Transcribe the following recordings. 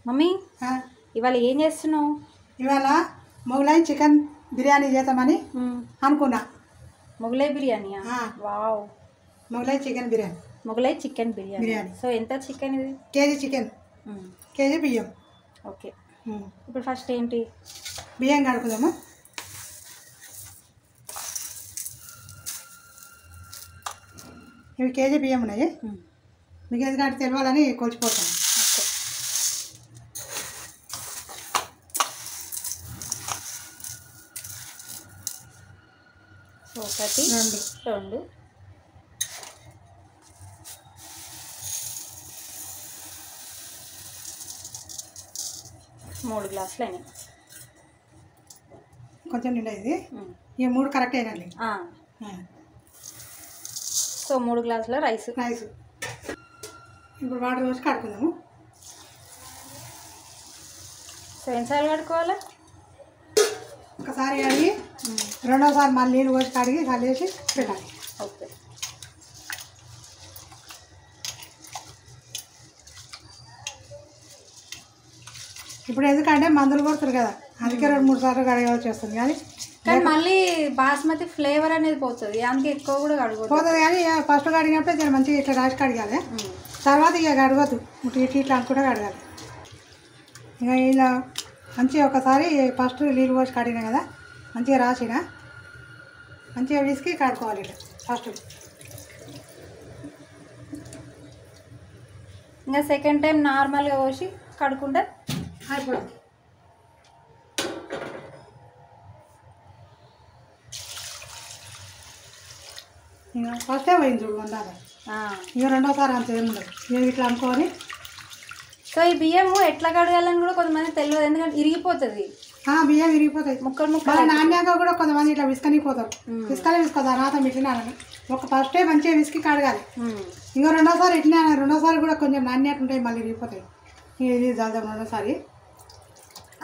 Mummy ఇవాళ ఏం చేస్తున్నావు? ఇవాళ మొగలాయి చికెన్ బిర్యానీ చేద్దామని అనుకున్నా. మొగలాయి బిర్యానీయా? Wow, Mughlai chicken biryani. Mughlai chicken biryani. So ఎంత చికెన్ ఇది? కేజీ చికెన్, కేజీ బియ్యం. ఓకే, ఇప్పుడు ఫస్ట్ ఏంటి? బియ్యం కడుపుదాము. ఇవి కేజీ బియ్యం ఉన్నాయి. మీకు ఎందుకంటే తెలవాలని కొలిచిపోతాను. ఒకటి, రెండు, 3 గ్లాసులు అయినాయి. కొంచెం నిండా ఇది. ఈ 3 కరెక్ట్ అయినాయి. సో 3 గ్లాసుల రైస్. ఇప్పుడు వాటర్ పోసి కడుకుందాము. సో ఎన్నిసార్లు కడుక్కోవాలి? ఒకసారి కడిగి రెండోసారి మళ్ళీ నీళ్ళు పోసి కడిగి చల్లేసి పెట్టాలి. ఓకే, ఇప్పుడు ఎందుకంటే మందులు కొడుతారు కదా, అందుకే 2-3 సార్లు కడగాల్సి వస్తుంది. కానీ మళ్ళీ బాస్మతి ఫ్లేవర్ అనేది పోతుంది, అందుకే ఎక్కువ కూడా పోతుంది. కానీ ఫస్ట్ కడిగినప్పుడు నేను మంచిగా ఇట్లా రాసి కడగాలి. తర్వాత ఇక కడగద్దు, ఇట్లా అనుకుంటే కడగాలి. ఇక ఇలా మంచిగా ఒకసారి ఫస్ట్ నీళ్ళు పోసి కడిగినా కదా, మంచిగా రాసిన మంచిగా విసికి కడుక్కోవాలి. ఇట్లా ఫస్ట్. ఇంకా సెకండ్ టైం నార్మల్గా పోసి కడుక్కుంటే అయిపోతుంది. ఇక ఫస్టే పోయింది చూడు వందాక. ఇక రెండోసారి అంత ఏముండదు. ఇక ఇట్లా అనుకోని. సో ఈ బియ్యము ఎట్లా కడగాలని కూడా కొంతమంది తెలియదు, ఎందుకంటే ఇరిగిపోతుంది. బియ్యం విరిగిపోతాయి. ముక్కలు నాణ్యాక కూడా కొంతమంది ఇట్లా విసుకనిపోతారు. విసుకోదా రాత ఇట్లా ఒక ఫస్టే మంచిగా విసికి కడగాలి. ఇంకో రెండోసారి ఇట్లా, రెండోసారి కూడా కొంచెం నాణ్యత ఉంటాయి, మళ్ళీ విరిగిపోతాయి. ఇది చల్దాం రెండోసారి.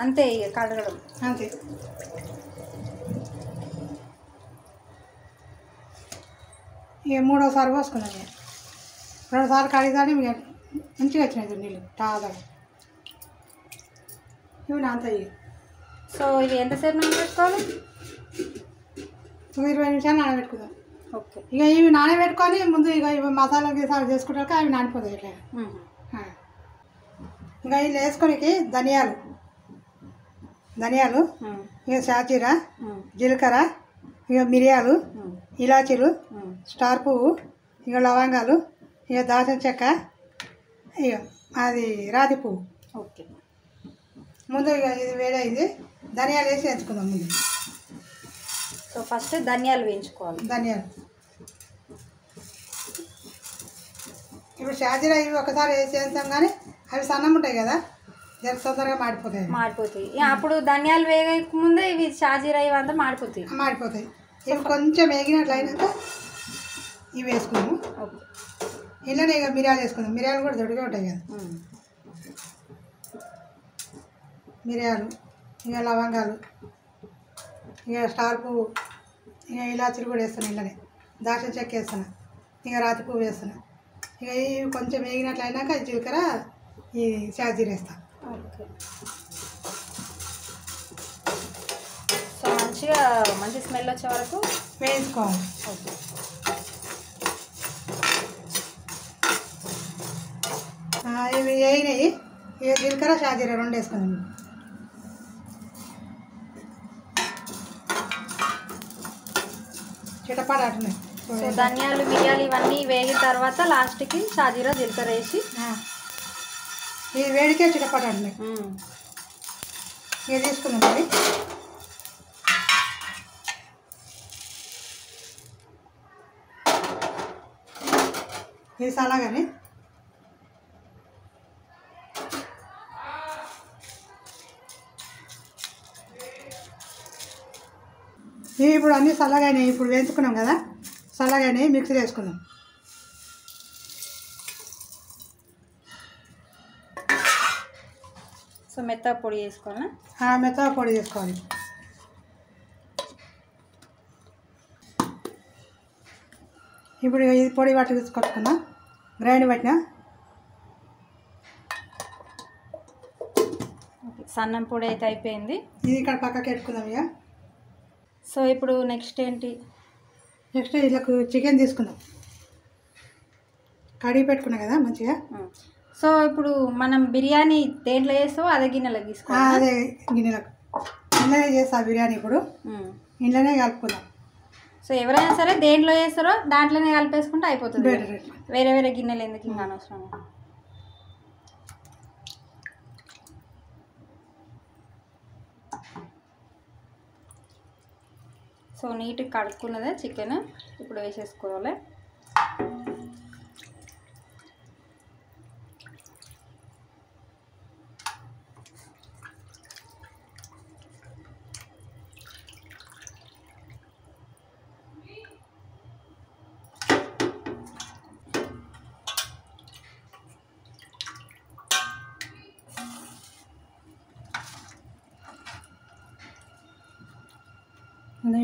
అంతే ఇక కడగడం అంతే. ఇక మూడోసారి పోసుకున్నాం. ఇక 2 సార్లు కడిగితే మంచిగా వచ్చినాయి నీళ్ళు తాజాగా. ఇవి నానతాయి. సో ఇవి ఎంతసేపు నానబెట్టుకోవాలి? 20 నిమిషాలు నానబెట్టుకుందాం. ఓకే, ఇక ఇవి నానబెట్టుకొని ముందు ఇక ఇవి మసాలా గీసాలు చేసుకుంటాక అవి నానిపోతాయి. ఇట్లా ఇంకా ఇవి వేసుకొనికి ధనియాలు, ఇక షాజీరా, జీలకర్ర, ఇక మిరియాలు, ఇలాచీలు, స్టార్ పువ్వు, ఇక లవంగాలు, ఇక దాల్చిన చెక్క, ఇక అది రాతి పువ్వు. ఓకే, ముందు ఇక ఇది వేడైంది, ధనియాలు వేసి వేసుకుందాం ముందు. సో ఫస్ట్ ధనియాలు వేయించుకోవాలి. ధనియాలు ఇప్పుడు షాజీరా ఇవి ఒకసారి వేసి వేస్తాం, కానీ అవి సన్నం ఉంటాయి కదా, తొందరగా మాడిపోతాయి. అప్పుడు ధనియాలు వేగక ముందే ఇవి షాజీరా ఇవంతా మాడిపోతాయి. ఇవి కొంచెం వేగినట్లు అయినాక ఇవి వేసుకున్నాము. ఇలానే ఇక మిరియాలు వేసుకుందాం. మిరియాలు కూడా దొడిగా ఉంటాయి కదా. మిరియాలు, ఇక లవంగాలు, ఇక స్టార్ పువ్వు, ఇక ఇలాచీలు కూడా వేస్తాను. ఇలానే దాల్చిన చెక్క వేస్తాను, ఇక రాతి పువ్వు వేస్తాను. ఇక ఇవి కొంచెం వేగినట్లు అయినాక జీలకర్ర, ఈ షాజీరా వేస్తాను. సో మంచి స్మెల్ వచ్చే వరకు వేయించుకోవాలి. ఇవి వేయినాయి. ఇక జీలకర్ర షాజీరా 2 వేసుకుందాం. చిటపడాటున్నాయి. సో ధనియాలు, మిరియాలు ఇవన్నీ వేగిన తర్వాత లాస్ట్కి షాజీరా, జీలకర్ర వేసి ఈ వేడికే చిటపడాటున్నాయి. ఇక తీసుకుందాం. మరి ఇది సలాగానే ఇవి ఇప్పుడు అన్నీ చల్లగానే ఇప్పుడు వేయించుకున్నాం కదా, చల్లగానే మిక్సీ వేసుకుందాం. సో మెత్తగా పొడి చేసుకోవాలా? మెత్తగా పొడి చేసుకోవాలి. ఇప్పుడు ఇది పొడి పట్టి తీసుకొచ్చుకున్నా, గ్రైండ్ పట్టినా. సన్నం పొడి అయితే అయిపోయింది. ఇది ఇక్కడ పక్కకి పెట్టుకుందాం ఇక. సో ఇప్పుడు నెక్స్ట్ ఏంటి? నెక్స్ట్ ఇళ్ళకు చికెన్ తీసుకుందాం. కడిగి పెట్టుకున్నాం కదా మంచిగా. సో ఇప్పుడు మనం బిర్యానీ దేంట్లో చేస్తామో అదే గిన్నెలకు తీసుకోవాలి. అదే గిన్నెలకు ఇంట్లోనే చేస్తా బిర్యానీ. ఇప్పుడు ఇంట్లోనే కలుపుకుందాం. సో ఎవరైనా సరే దేంట్లో చేస్తారో దాంట్లోనే కలిపేసుకుంటే అయిపోతుంది. బెటర్. వేరే వేరే గిన్నెలు ఎందుకు ఇంకా అనవసరం. సో నీట్గా కడుక్కున్నదే చికెన్ ఇప్పుడు వేసేసుకోవాలి.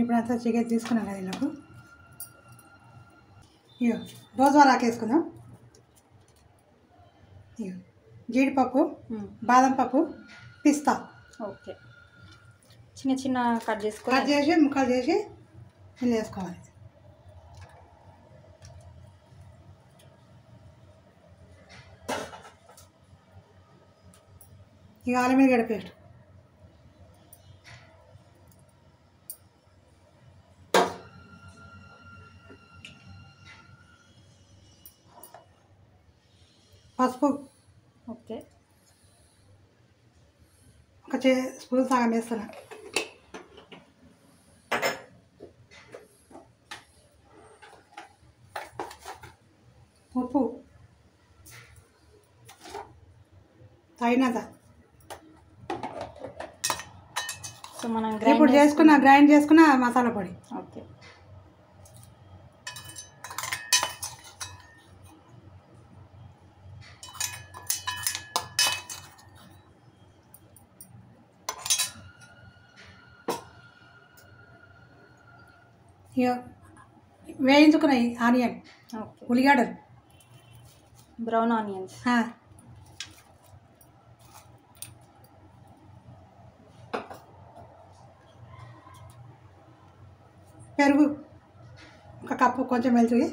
ఇప్పుడు అంతా చికెన్ తీసుకున్నాం కదా ఇళ్ళకు. ఇగో రోజువారీ ఆకేసుకుందాం. ఇగో జీడిపప్పు, బాదం పప్పు, పిస్తా. ఓకే, చిన్న చిన్న కట్ చేసి ముక్కలు చేసి ఇల్లు వేసుకోవాలి. ఇక అల్లం వెల్లిగడ్డ పేస్ట్, పసుపు. ఓకే, ఒక స్పూన్ సగం వేస్తున్నా. ఉప్పు తగినంత. సో మనం ఇప్పుడు గ్రైండ్ చేసుకున్న మసాలా పొడి. ఓకే, ఇక వేయించుకున్నాయి ఆనియన్, ఓకే, ఉల్లిగడ్డలు, బ్రౌన్ ఆనియన్స్. పెరుగు ఒక కప్పు, కొంచెం వెళ్తుంది.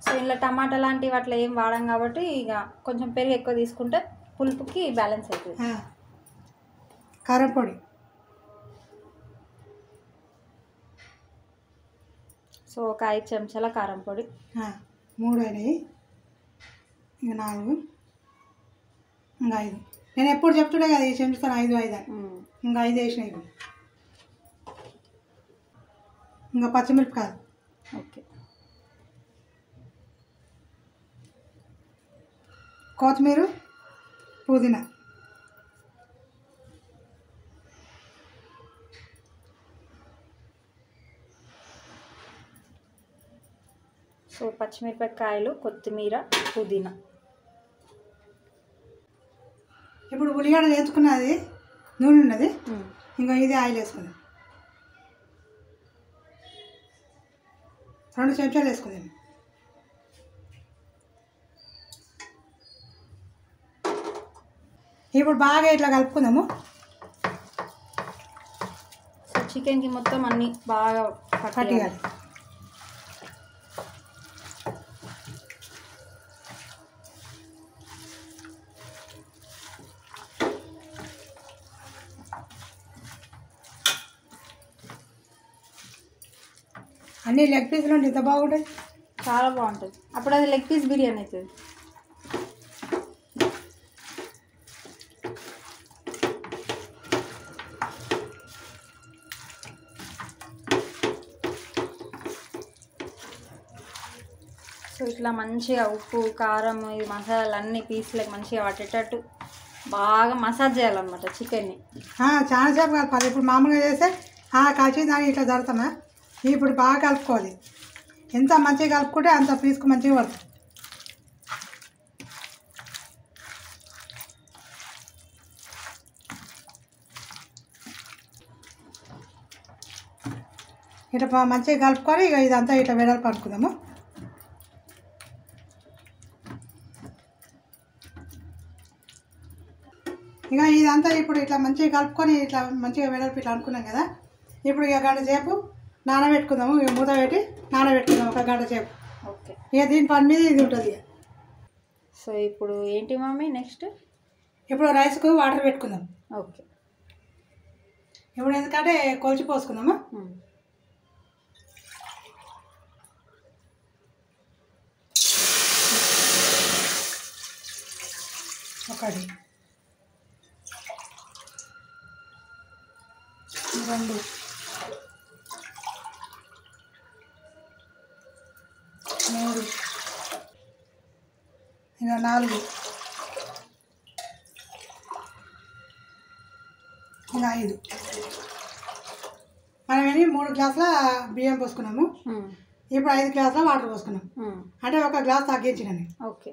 సో ఇలా టమాటా లాంటివి అట్లా ఏం వాడాం కాబట్టి ఇక కొంచెం పెరుగు ఎక్కువ తీసుకుంటే పులుపుకి బ్యాలెన్స్ అవుతుంది. కారం పొడి. సో ఒక 5 చెంచాల కారం పొడి. 3 అయినాయి, ఇంకా 4, ఇంకా 5. నేను ఎప్పుడు చెప్తుండే కదా ఈ చెంచుతాను 5 అని. ఇంకా 5 వేసినాయి. ఇంకా పచ్చిమిరపకాయలు. ఓకే, కొత్తిమీర, పుదీనా. సో పచ్చిమిరపకాయలు, కొత్తిమీర, పుదీనా. ఇప్పుడు ఉల్లిగడ్డ వేసుకున్నది, నూనె ఉన్నది. ఇంకా ఇది ఆయిల్ వేసుకుందాం. 2 చెంచాలు వేసుకుందాం. ఇప్పుడు బాగా ఇట్లా కలుపుకుందాము. సో చికెన్కి మొత్తం అన్నీ బాగా పట్టియాలి. అన్నీ లెగ్ పీసులు ఉంటే ఎంత బాగుంటాయి. చాలా బాగుంటుంది. అప్పుడు అది లెగ్ పీస్ బిర్యానీ అవుతుంది. సో ఇట్లా మంచిగా ఉప్పు, కారం, ఈ మసాలాలు అన్ని పీసులకు మంచిగా పట్టేటట్టు బాగా మసాజ్ చేయాలన్నమాట చికెన్ని. చాలా సేపు కలపాలి. ఇప్పుడు మామూలుగా చేస్తే కలిసి దాన్ని ఇట్లా జరుగుతామా. ఇప్పుడు బాగా కలుపుకోవాలి. ఎంత మంచిగా కలుపుకుంటే అంత పీసుకు మంచిగా పడుతుంది. ఇట్లా మంచిగా కలుపుకొని ఇక ఇదంతా ఇట్లా వెడల్పు పట్టుకుందాము. ఇక ఇదంతా ఇప్పుడు ఇట్లా మంచిగా కలుపుకొని ఇట్లా మంచిగా వెడల్పు ఇట్లా అనుకున్నాం కదా. ఇప్పుడు ఇక గంట సేపు నానబెట్టుకుందాము. ఇక మూత పెట్టి నానబెట్టుకుందాం ఒక గంట సేపు. ఓకే. ఇక దీని పని మీద ఇది ఉంటుంది. సో ఇప్పుడు ఏంటి మమ్మీ నెక్స్ట్? ఇప్పుడు రైస్కు వాటర్ పెట్టుకుందాం. ఓకే. ఇప్పుడు ఎందుకంటే కొలిచి పోసుకుందామా. ఒకటి, రెండు, మూడు, ఇంకా 4, ఇంకా 5. మనం 3 గ్లాసుల బియ్యం పోసుకున్నాము. ఇప్పుడు 5 గ్లాసుల వాటర్ పోసుకున్నాం. అంటే ఒక గ్లాస్ తగ్గించిన. ఓకే.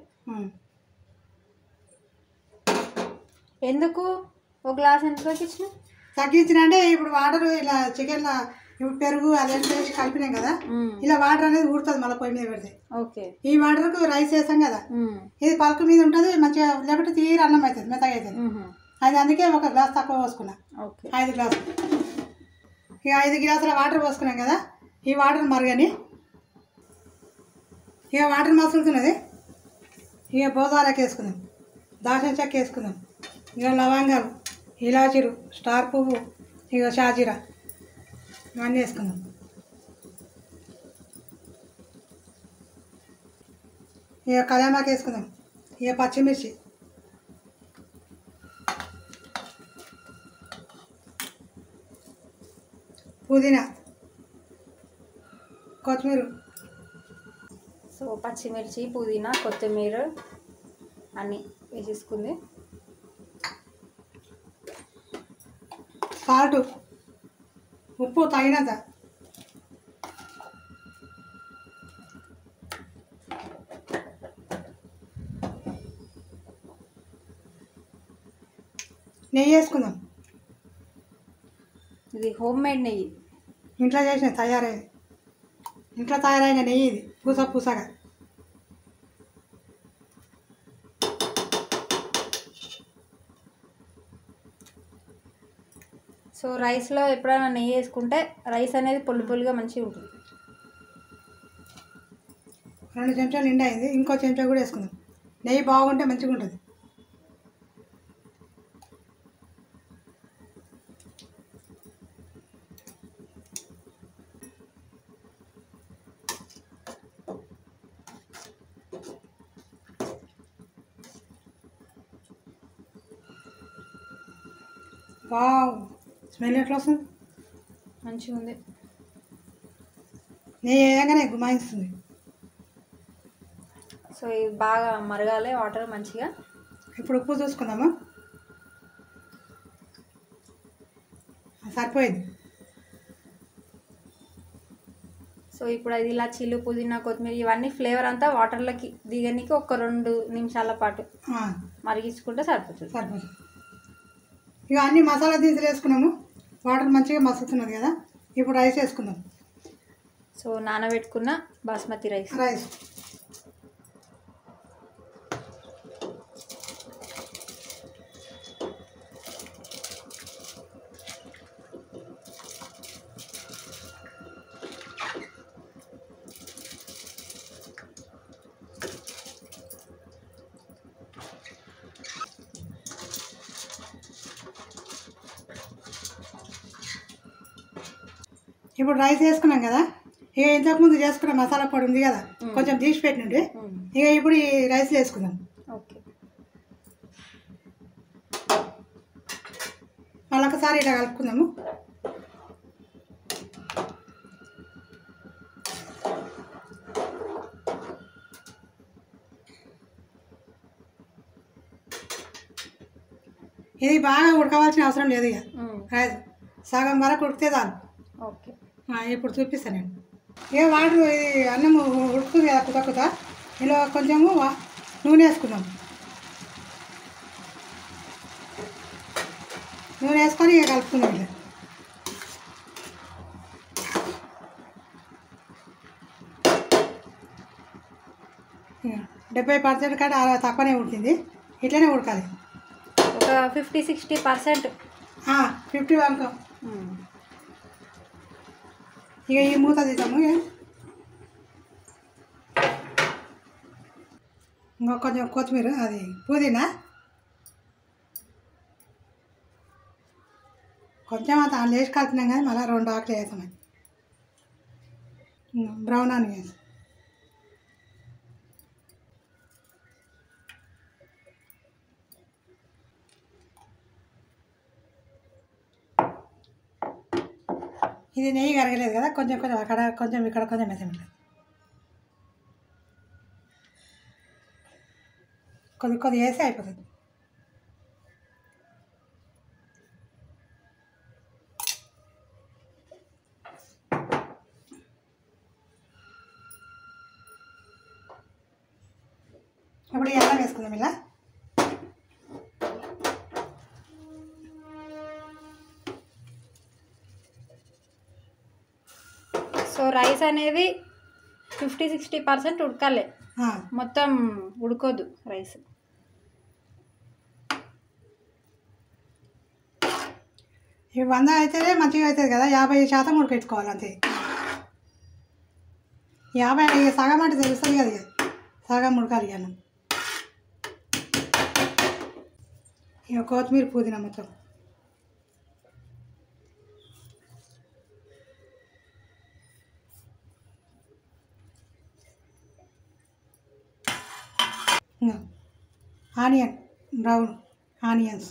ఎందుకు ఒక గ్లాస్ ఎందుకు తగ్గించిన అంటే ఇప్పుడు వాటర్ ఇలా చికెన్లో ఇప్పుడు పెరుగు అదంతా వేసి కలిపినాం కదా, ఇలా వాటర్ అనేది ఊడుతుంది మళ్ళీ పొయ్యి మీద పెడితే. ఓకే. ఈ వాటర్కు రైస్ వేసాం కదా, ఇది పలుకు మీద ఉంటుంది మంచిగా, లేకపోతే తీరు అన్నం అవుతుంది, మెత్తగా అవుతుంది. అది అందుకే ఒక గ్లాస్ తక్కువ పోసుకున్నా. 5 గ్లాసులు. ఇక 5 గ్లాసుల వాటర్ పోసుకున్నాం కదా, ఈ వాటర్ మరగని. ఇక వాటర్ మసులుతున్నది. ఇక బోదాలకు వేసుకుందాం, దాల్చిన చెక్క వేసుకుందాం, ఇక లవంగాలు, ఇలాచీలు, స్టార్ పువ్వు, ఇక షాజీరా ఇవన్నీ వేసుకుందాం. ఇక కళ్యామాకు వేసుకుందాం, ఇక పచ్చిమిర్చి, పుదీనా, కొత్తిమీర. సో పచ్చిమిర్చి, పుదీనా, కొత్తిమీర అన్నీ వేసేసుకుంది. సాల్ట్, ఉప్పు తగినంత. నెయ్యి వేసుకుందాం. ఇది హోమ్ మేడ్ నెయ్యి, ఇంట్లో చేసిన ఇంట్లో తయారైన నెయ్యి. ఇది పూసగా. సో రైస్లో ఎప్పుడైనా నెయ్యి వేసుకుంటే రైస్ అనేది పులుపులుగా మంచిగా ఉంటుంది. 2 చెంచాలు నిండా అయింది, ఇంకో చెంచా కూడా వేసుకుందాం. నెయ్యి బాగుంటే మంచిగా ఉంటుంది. వావ్, స్మెల్ ఎట్లా వస్తుంది? మంచిగా ఉంది. నెయ్యి వేయగానే గుమాయిస్తుంది. సో ఇవి బాగా మరగాలి వాటర్ మంచిగా. ఇప్పుడు ఉప్పు చూసుకుందామా. సరిపోయింది. సో ఇప్పుడు అది ఇలాచీలు, పుదీనా, కొత్తిమీర ఇవన్నీ ఫ్లేవర్ అంతా వాటర్లోకి దిగనికి ఒక 2 నిమిషాల పాటు మరిగించుకుంటే సరిపోతుంది. ఇక అన్ని మసాలా దినుసులు వేసుకున్నాము. వాటర్ మంచిగా మసులుతున్నది కదా, ఇప్పుడు రైస్ వేసుకుందాం. సో నానబెట్టుకున్న బాస్మతి రైస్. ఇప్పుడు రైస్ వేసుకున్నాం కదా, ఇక ఇంతకుముందు చేసుకున్న మసాలా పొడి ఉంది కదా, కొంచెం తీసి పెట్టినండి. ఇక ఇప్పుడు ఈ రైస్ వేసుకుందాం. ఓకే. మళ్ళీ ఒకసారి ఇట్లా కలుపుకుందాము. ఇది బాగా ఉడకవలసిన అవసరం లేదు. ఇక రైస్ సగం వరకు ఉడికితే చాలు. ఓకే. ఇప్పుడు చూపిస్తాను నేను. ఇక వాటర్ ఇది అన్నం ఉడుకుతుంది కదా కుత, ఇందులో కొంచెము నూనె వేసుకుందాం. నూనె వేసుకొని ఇక కలుపుకుందాం. ఇక 70% కంటే తక్కువనే ఉడికింది, ఇట్లనే ఉడకాలి. ఒక 50-60%. 50 వరకు. ఇక ఈ మూత తీద్దాము. ఇంకా కొంచెం కొత్తిమీర, అది పుదీనా కొంచెం అంత లేచి కలిపినాం కానీ మళ్ళీ 2 ఆకులు వేసామని. బ్రౌన్ ఆనియన్స్, ఇది నెయ్యి కరగలేదు కదా, కొంచెం కొంచెం అక్కడ కొంచెం ఇక్కడ కొంచెం వేసాం. కొద్ది వేసి అయిపోతుంది. ఇప్పుడు ఈ అల్లం వేసుకుందాం ఇలా. సో రైస్ అనేది 50-60% ఉడకాలి, మొత్తం ఉడకొద్దు రైస్. ఇవి 100 అయితేనే మంచిగా అవుతుంది కదా, 50% ఉడకెట్టుకోవాలి అంతే. 50 సగం అంటే తెలుస్తుంది కదా, సగం ఉడకాలి అన్నం. ఇక కొత్తిమీర పుదీనా మొత్తం ఆనియన్, బ్రౌన్ ఆనియన్స్,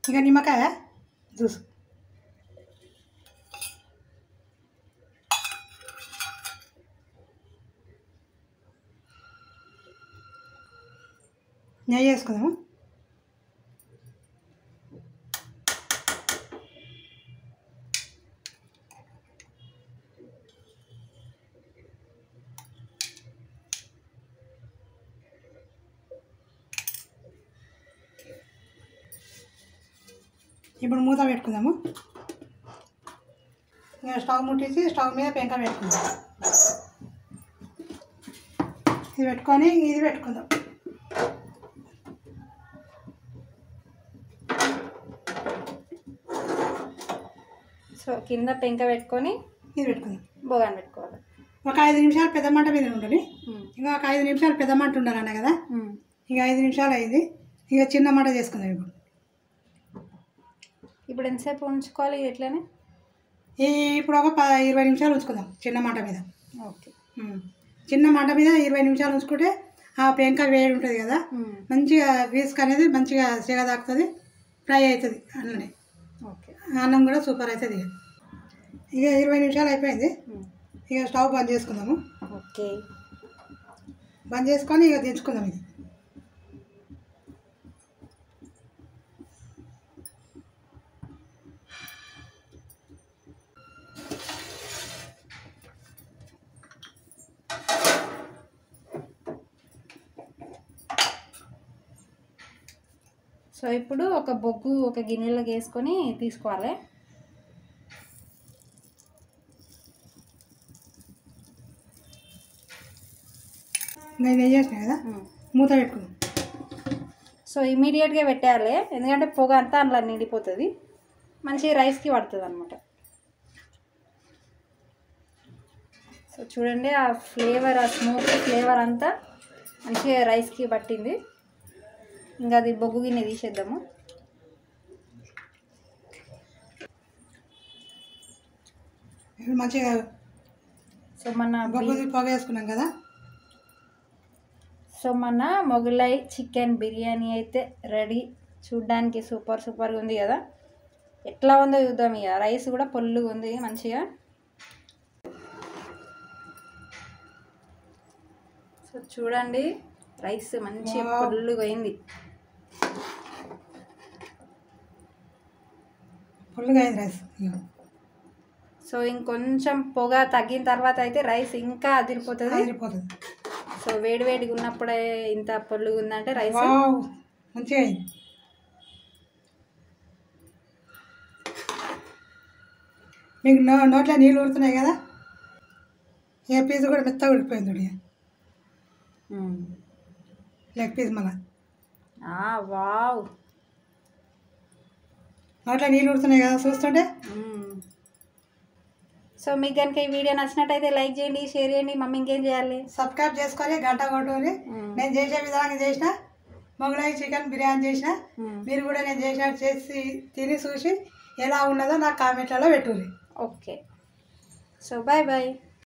ఇక నిమ్మకాయ జ్యూస్, నెయ్యి వేసుకుందాము. ఇప్పుడు మూత పెట్టుకుందాము. ఇంకా స్టవ్ ముట్టించి స్టవ్ మీద పెంక పెట్టుకుందాం. ఇది పెట్టుకొని ఇది పెట్టుకుందాం. సో కింద పెంక పెట్టుకొని ఇది పెట్టుకుందాం. బోగాన్ పెట్టుకోవాలి. ఒక 5 నిమిషాలు పెద్ద మంట మీద ఉండాలి. ఇంకా ఒక 5 నిమిషాలు పెద్ద మంట ఉండాలన్న కదా, ఇక 5 నిమిషాలు అయింది. ఇక చిన్న మంట చేసుకుందాం. ఇప్పుడు ఎంతసేపు ఉంచుకోవాలి ఎట్లనే? ఇప్పుడు ఒక 20 నిమిషాలు ఉంచుకుందాం చిన్న మంట మీద. ఓకే, చిన్న మంట మీద 20 నిమిషాలు ఉంచుకుంటే ఆ పెంక వేడి ఉంటుంది కదా, మంచిగా వీస్క్ అనేది మంచిగా సిగదాకుతుంది, ఫ్రై అవుతుంది అన్ననే. ఓకే, అన్నం కూడా సూపర్ అవుతుంది. ఇక 20 నిమిషాలు అయిపోయింది. ఇక స్టవ్ బంద్ చేసుకుందాము. ఓకే, బంద్ చేసుకొని ఇక దించుకుందాం. ఇది సో ఇప్పుడు ఒక బొగ్గు ఒక గిన్నెలోకి వేసుకొని తీసుకోవాలి. నేను వేసేసిన కదా, మూత పెట్టుకుందాం. సో ఇమీడియట్గా పెట్టేయాలి, ఎందుకంటే పొగ అంతా అందులో నిండిపోతుంది, మంచి రైస్కి పడుతుంది అనమాట. సో చూడండి ఆ ఫ్లేవర్, ఆ స్మోక్ ఫ్లేవర్ అంతా మంచిగా రైస్కి పట్టింది. ఇంకా అది బొగ్గు గిన్నె తీసేద్దాము. మంచిగా సో మన బొగ్గు పొగ వేసుకున్నాం కదా. సో మన మొగలై చికెన్ బిర్యానీ అయితే రెడీ. చూడ్డానికి సూపర్గా ఉంది కదా. ఎట్లా ఉందో చూద్దాం. ఇక రైస్ కూడా పొల్లుగా ఉంది మంచిగా. సో చూడండి రైస్ మంచిగా పొల్లుగా అయింది. పొల్లుగా అయింది రైస్. సో ఇంకొంచెం పొగ తగ్గిన తర్వాత అయితే రైస్ ఇంకా అదిరిపోతుంది. సో వేడిగా ఉన్నప్పుడే ఇంత పొల్లుగా ఉందంటే రైస్ మంచిగా అయింది. మీకు నోట్లో నీళ్ళు ఊరుతున్నాయి కదా, ఏ పీస్ కూడా మెత్తగా ఉడికిపోయింది ఇక లెగ్ పీస్ మళ్ళీ వావ్ అట్లా నీళ్ళు ఉడుతున్నాయి కదా చూస్తుంటే. సో మీకు కనుక ఈ వీడియో నచ్చినట్టయితే లైక్ చేయండి, షేర్ చేయండి. మమ్మీ ఇంకేం చేయాలి? సబ్స్క్రైబ్ చేసుకొని గంట కొట్టుకొని నేను చేసే విధానం చేసిన మొగలాయి చికెన్ బిర్యానీ చేసిన. మీరు కూడా నేను చేసినట్టు చేసి తిని చూసి ఎలా ఉన్నదో నాకు కామెంట్లలో పెట్టుర్రి. Okay, so bye bye.